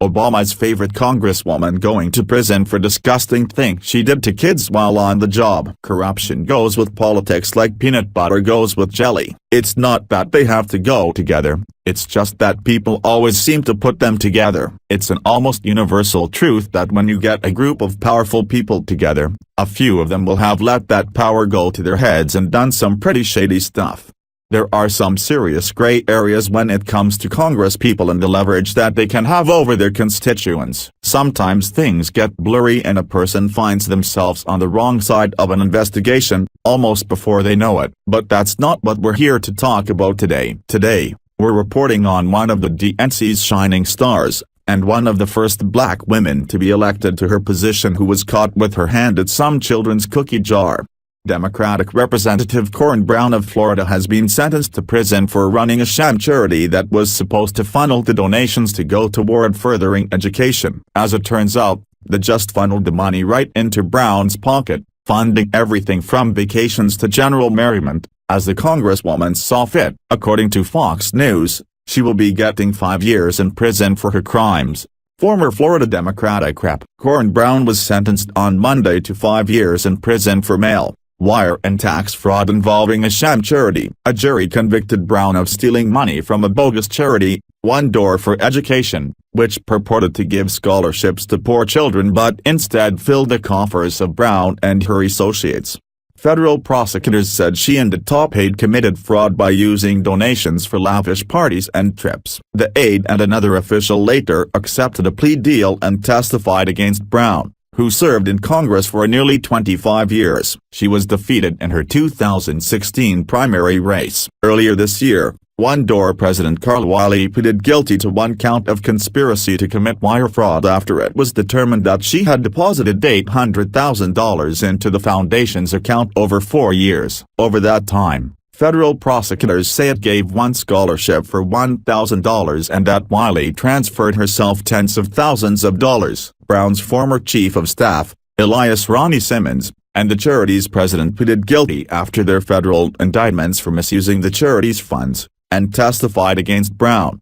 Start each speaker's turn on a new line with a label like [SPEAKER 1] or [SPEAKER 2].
[SPEAKER 1] Obama's favorite congresswoman going to prison for disgusting things she did to kids while on the job. Corruption goes with politics like peanut butter goes with jelly. It's not that they have to go together, it's just that people always seem to put them together. It's an almost universal truth that when you get a group of powerful people together, a few of them will have let that power go to their heads and done some pretty shady stuff. There are some serious gray areas when it comes to congresspeople and the leverage that they can have over their constituents. Sometimes things get blurry and a person finds themselves on the wrong side of an investigation, almost before they know it. But that's not what we're here to talk about today. Today, we're reporting on one of the DNC's shining stars, and one of the first black women to be elected to her position who was caught with her hand at some children's cookie jar. Democratic Representative Corrine Brown of Florida has been sentenced to prison for running a sham charity that was supposed to funnel the donations to go toward furthering education. As it turns out, they just funneled the money right into Brown's pocket, funding everything from vacations to general merriment, as the congresswoman saw fit. According to Fox News, she will be getting 5 years in prison for her crimes. Former Florida Democratic Rep. Corrine Brown was sentenced on Monday to 5 years in prison for mail, wire and tax fraud involving a sham charity. A jury convicted Brown of stealing money from a bogus charity, One Door for Education, which purported to give scholarships to poor children but instead filled the coffers of Brown and her associates. Federal prosecutors said she and the top aide committed fraud by using donations for lavish parties and trips. The aide and another official later accepted a plea deal and testified against Brown, who served in Congress for nearly 25 years. She was defeated in her 2016 primary race. Earlier this year, One Door President Carl Wiley pleaded guilty to one count of conspiracy to commit wire fraud after it was determined that she had deposited $800,000 into the foundation's account over 4 years. Over that time, federal prosecutors say it gave one scholarship for $1,000 and that Wiley transferred herself tens of thousands of dollars. Brown's former chief of staff, Elias Ronnie Simmons, and the charity's president pleaded guilty after their federal indictments for misusing the charity's funds, and testified against Brown.